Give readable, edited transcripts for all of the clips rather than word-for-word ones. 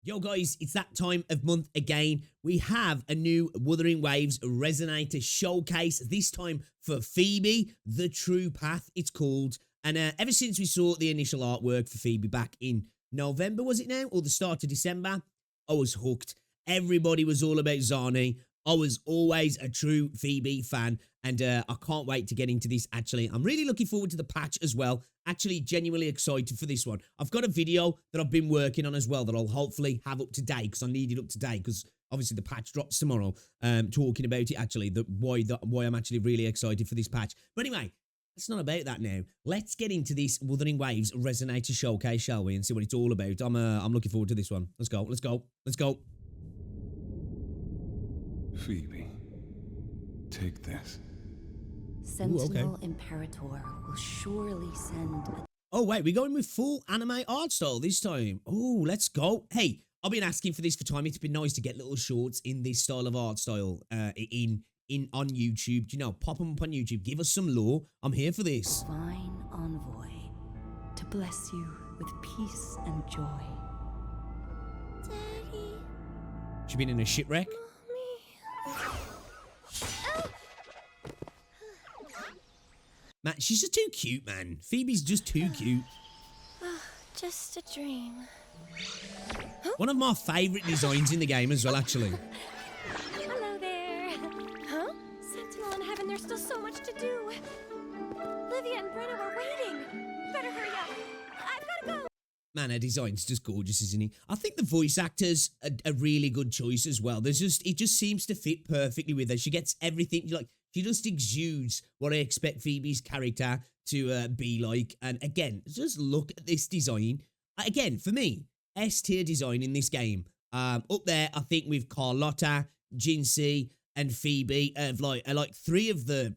Yo guys, it's that time of month again. We have a new Wuthering Waves Resonator showcase, this time for Phoebe, The True Path it's called. And ever since we saw the initial artwork for Phoebe back in November, was it now? Or the start of December? I was hooked. Everybody was all about Zani. I was always a true Phoebe fan, and I can't wait to get into this, actually. I'm really looking forward to the patch as well. Actually, genuinely excited for this one. I've got a video that I've been working on as well that I'll hopefully have up to date, because I need it up to date, because obviously the patch drops tomorrow, talking about it, actually, why I'm actually really excited for this patch. But anyway, it's not about that now. Let's get into this Wuthering Waves Resonator showcase, shall we, and see what it's all about. I'm looking forward to this one. Let's go, let's go, let's go. Phoebe, take this. Sentinel Imperator will surely send a... Oh, wait, we're going with full anime art style this time. Oh, let's go. Hey, I've been asking for this for time. It's been nice to get little shorts in this style of art style on YouTube. You know, pop them up on YouTube. Give us some lore. I'm here for this. divine envoy to bless you with peace and joy. Daddy, She been in a shipwreck? Mommy. Man, she's just too cute, man. Phoebe's just too cute. Just a dream. One of my favourite designs in the game as well, actually. Hello there. Huh? Sentinel in heaven, there's still so much to do. Livia and Brenna are waiting. Better hurry up. I've gotta go. Man, her design's just gorgeous, isn't he? I think the voice actor's a really good choice as well. It just seems to fit perfectly with her. She gets everything, like, she just exudes what I expect Phoebe's character to be like. And again, just look at this design. Again, for me, S-tier design in this game. Up there, I think with Carlotta, Jinsey, and Phoebe, like three of the,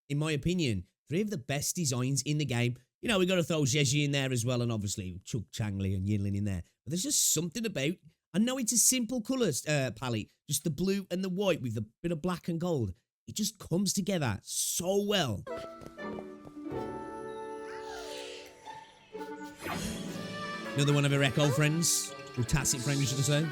in my opinion, three of the best designs in the game. You know, we got to throw Zheji in there as well, and obviously Chuck Changli and Yinlin in there. But there's just something about, I know it's a simple colour palette, just the blue and the white with a bit of black and gold. It just comes together so well. Another one of her Echo friends, or tacit friends, should I say.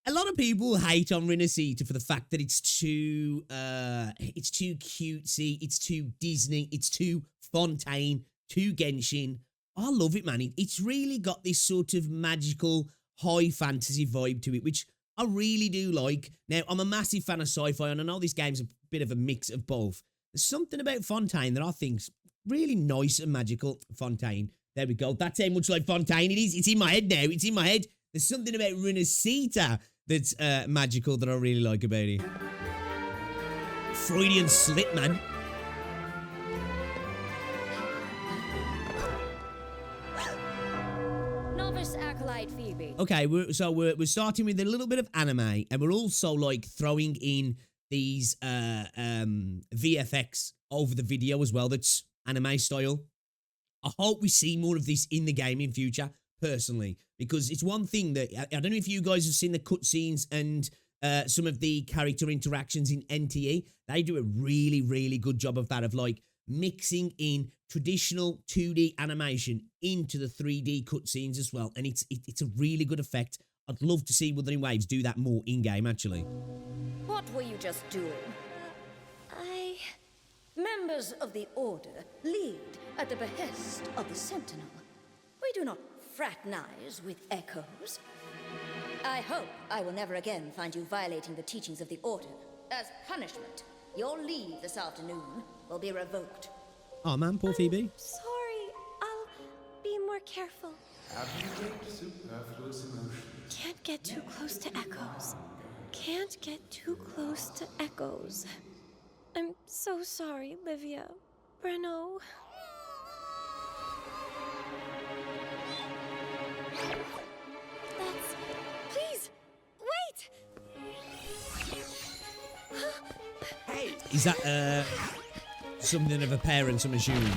A lot of people hate on Resonator for the fact that it's too cutesy, it's too Disney, it's too Fontaine, too Genshin. I love it, man. It's really got this sort of magical, high fantasy vibe to it, which I really do like. Now, I'm a massive fan of sci-fi, and I know this game's a bit of a mix of both. There's something about Fontaine that I think's really nice and magical. Fontaine. There we go. That's how much like Fontaine it is. It's in my head now. It's in my head. There's something about Resonator that's magical that I really like about it. Freudian slip, man. Novice Acolyte Phoebe. Okay, we're starting with a little bit of anime, and we're also like throwing in these VFX over the video as well. That's anime style. I hope we see more of this in the game in future, personally, because it's one thing that I don't know if you guys have seen the cutscenes and some of the character interactions in NTE. They do a really, really good job of that, of like mixing in traditional 2D animation into the 3D cutscenes as well, and it's a really good effect. I'd love to see Wuthering Waves do that more in game, actually. What were you just doing? Members of the Order lead at the behest of the Sentinel. We do not fraternize with echoes. I hope I will never again find you violating the teachings of the Order. As punishment, your leave this afternoon will be revoked. Oh man, poor Phoebe. Sorry, I'll be more careful. Abject superfluous emotions. Can't get too close to echoes. Can't get too close to echoes. I'm so sorry, Livia. Breno. Please, wait! Is that something of a parent, I'm assuming?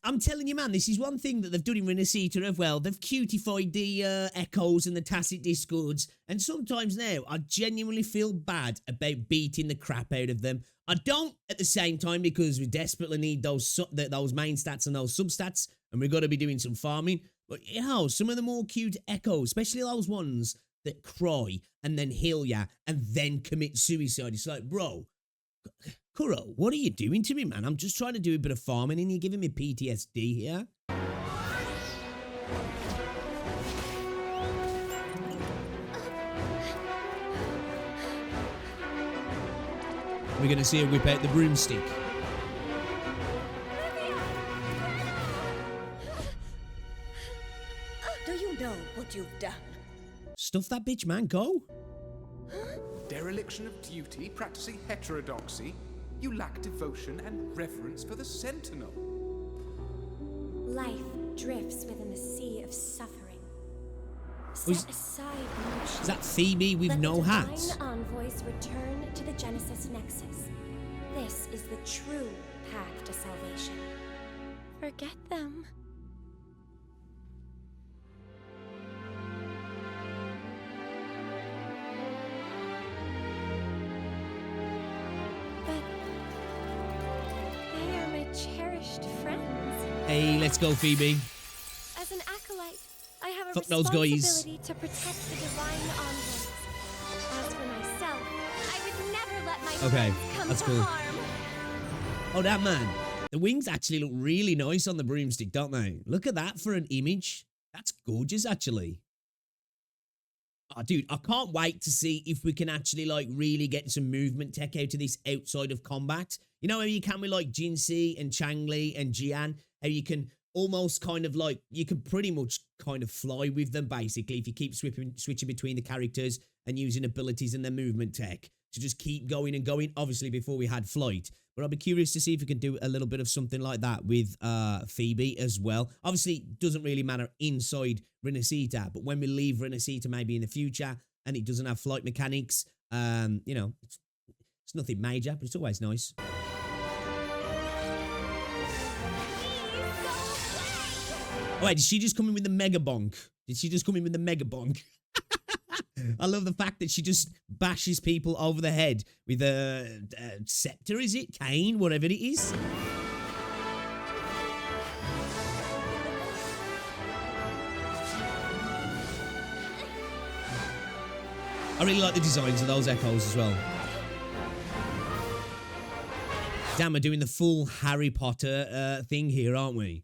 I'm telling you, man, this is one thing that they've done in Resonator as well. They've cutified the echoes and the tacit discords, and sometimes now I genuinely feel bad about beating the crap out of them. I don't at the same time, because we desperately need those main stats and those substats, and we've got to be doing some farming. But you know, some of the more cute echoes, especially those ones that cry and then heal ya and then commit suicide. It's like, bro, Kuro, what are you doing to me, man? I'm just trying to do a bit of farming and you're giving me PTSD here. We're going to see her whip out the broomstick. Do you know what you've done? Stuff that bitch, man. Go. Dereliction of duty, practicing heterodoxy. You lack devotion and reverence for the Sentinel. Life drifts within the sea of suffering. Is- Set aside emotion. Is that Phoebe with Let no the hats? divine envoys return to the Genesis Nexus. This is the true path to salvation. Forget them. But they are my cherished friends. Hey, let's go, Phoebe. As an acolyte, I have a Fuck those guys. responsibility to protect the divine envoys. As for myself, I would never let my Okay, friends come that's to cool. harm. Oh, that man. The wings actually look really nice on the broomstick, don't they? Look at that for an image. That's gorgeous, actually. Oh, dude, I can't wait to see if we can actually, like, really get some movement tech out of this outside of combat. You know how you can with, like, Jinxie and Changli and Jian? How you can almost kind of, like, you can pretty much kind of fly with them, basically, if you keep switching between the characters and using abilities and their movement tech to just keep going and going, obviously, before we had flight. But I'll be curious to see if we can do a little bit of something like that with Phoebe as well. Obviously, it doesn't really matter inside Resonator, but when we leave Resonator maybe in the future and it doesn't have flight mechanics, you know, it's nothing major, but it's always nice. Oh, wait, did she just come in with the mega bonk? Did she just come in with the mega bonk? I love the fact that she just bashes people over the head with a scepter, is it? Cane, whatever it is. I really like the designs of those echoes as well. Damn, we're doing the full Harry Potter thing here, aren't we?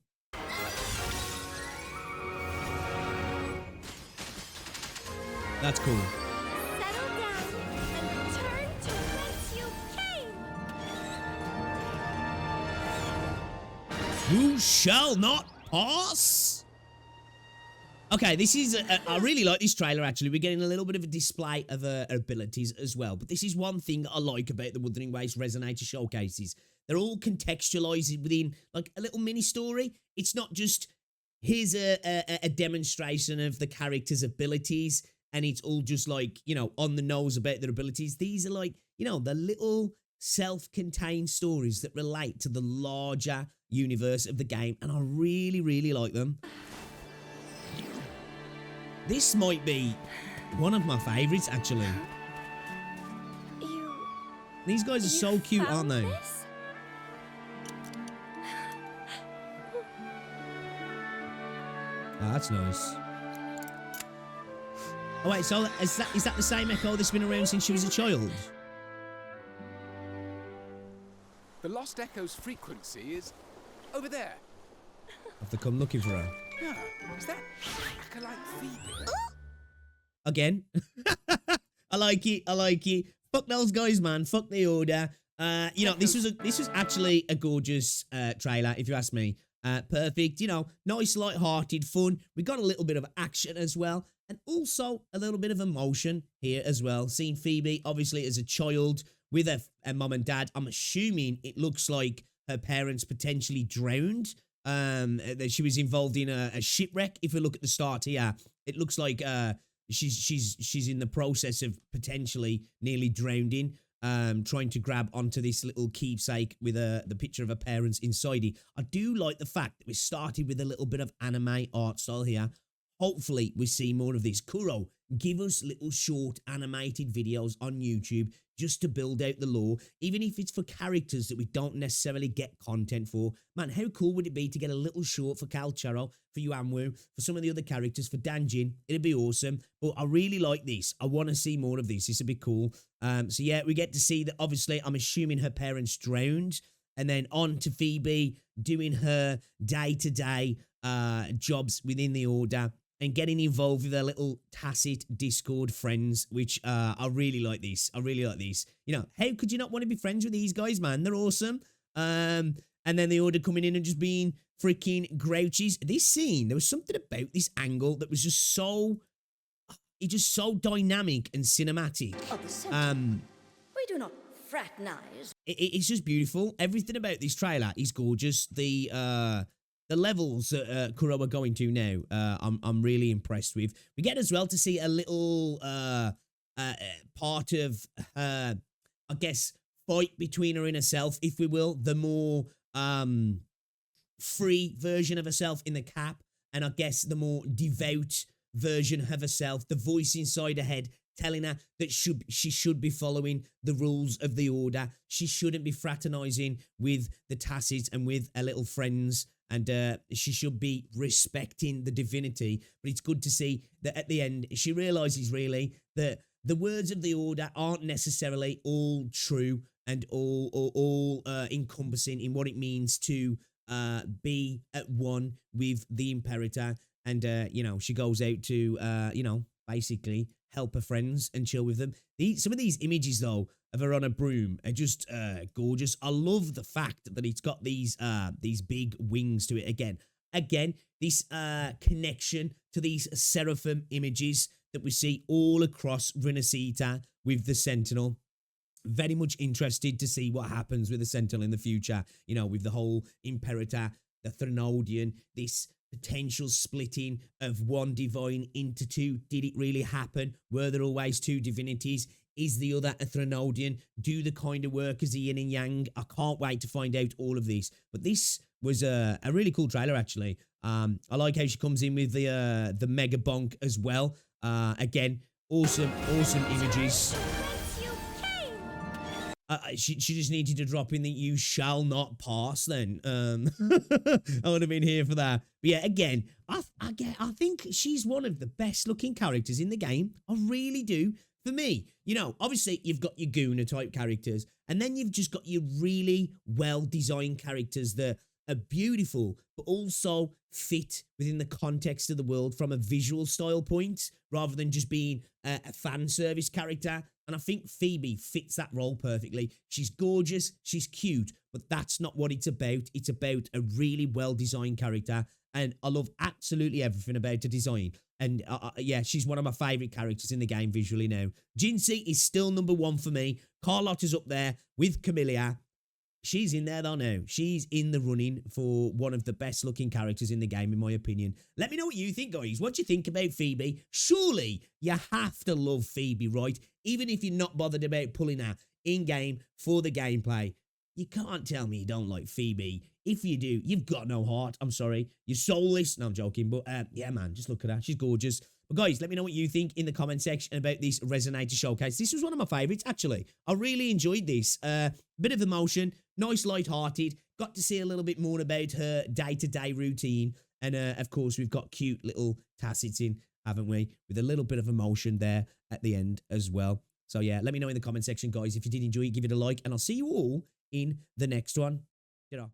That's cool. Settle down and return to whence you came. You shall not pass. Okay, this is, I really like this trailer, actually. We're getting a little bit of a display of her abilities as well. But this is one thing I like about the Wuthering Waves Resonator showcases. They're all contextualized within, like, a little mini-story. It's not just, here's a demonstration of the character's abilities, and it's all just, like, you know, on the nose about their abilities. These are, like, you know, the little self-contained stories that relate to the larger universe of the game, and I really, really like them. This might be one of my favorites, actually. These guys are so cute, aren't they? This? Oh, that's nice. Oh wait, so is that the same echo that's been around since she was a child? The Lost Echo's frequency is over there. Have to come looking for her. Yeah, is that acolyte Phoebe? Again. I like it. I like it. Fuck those guys, man. Fuck the order. You know, this was actually a gorgeous trailer, if you ask me. Perfect, you know, nice, light-hearted fun. We got a little bit of action as well, and also a little bit of emotion here as well. Seeing Phoebe, obviously, as a child with a mum and dad. I'm assuming it looks like her parents potentially drowned. That she was involved in a shipwreck. If we look at the start here, it looks like she's in the process of potentially nearly drowning. trying to grab onto this little keepsake with the picture of her parents inside it. I do like the fact that we started with a little bit of anime art style here. Hopefully, we see more of this. Kuro, give us little short animated videos on YouTube just to build out the lore, even if it's for characters that we don't necessarily get content for. Man, how cool would it be to get a little short for Calcharo, for Yuanwu, for some of the other characters, for Danjin? It'd be awesome. But I really like this. I want to see more of this. This would be cool. So yeah, we get to see that, obviously, I'm assuming her parents drowned. And then on to Phoebe doing her day-to-day jobs within the Order and getting involved with their little tacit Discord friends, which I really like this. I really like this. You know, how could you not want to be friends with these guys, man? They're awesome. And then the Order coming in and just being freaking grouchies. This scene, there was something about this angle that was just so... It's just so dynamic and cinematic. We do not fraternize. It's just beautiful. Everything about this trailer is gorgeous. The levels that Kuro are going to now, I'm really impressed with. We get as well to see a little part of I guess, fight between her and herself, if we will. The more free version of herself in the cap, and I guess the more devout version of herself, the voice inside her head telling her that she should be following the rules of the Order. She shouldn't be fraternizing with the Tacids and with her little friends, and she should be respecting the divinity. But it's good to see that at the end, she realizes really that the words of the Order aren't necessarily all true and all encompassing in what it means to be at one with the Imperator. And, you know, she goes out to, you know, basically help her friends and chill with them. Some of these images, though, of her on a broom are just gorgeous. I love the fact that it's got these big wings to it again. Again, this connection to these seraphim images that we see all across Renesita with the Sentinel. Very much interested to see what happens with the Sentinel in the future, you know, with the whole Imperator, the Threnodian, this potential splitting of one divine into two. Did it really happen? Were there always two divinities? Is the other a Threnodian? Do the kind of work as the yin and yang? I can't wait to find out all of this. But this was a really cool trailer, actually. I like how she comes in with the mega bonk as well. Again, awesome images. She just needed to drop in that you shall not pass then. I would have been here for that. But yeah, again, I think she's one of the best looking characters in the game. I really do. For me, you know, obviously you've got your Gooner type characters, and then you've just got your really well designed characters that are beautiful, but also fit within the context of the world from a visual style point, rather than just being a fan service character. And I think Phoebe fits that role perfectly. She's gorgeous, she's cute, but that's not what it's about. It's about a really well-designed character, and I love absolutely everything about her design. And yeah, she's one of my favourite characters in the game visually now. Jinsei is still number one for me. Carlotta's up there with Camilla. She's in there though now. She's in the running for one of the best looking characters in the game, in my opinion. Let me know what you think, guys. What do you think about Phoebe? Surely you have to love Phoebe, right? Even if you're not bothered about pulling her in-game for the gameplay. You can't tell me you don't like Phoebe. If you do, you've got no heart. I'm sorry. You're soulless. No, I'm joking. But yeah, man, just look at her. She's gorgeous. But guys, let me know what you think in the comment section about this Resonator showcase. This was one of my favorites, actually. I really enjoyed this. Bit of emotion, nice, light-hearted. Got to see a little bit more about her day-to-day routine. And, of course, we've got cute little Tacids in, haven't we? With a little bit of emotion there at the end as well. So, yeah, let me know in the comment section, guys. If you did enjoy it, give it a like. And I'll see you all in the next one. You know.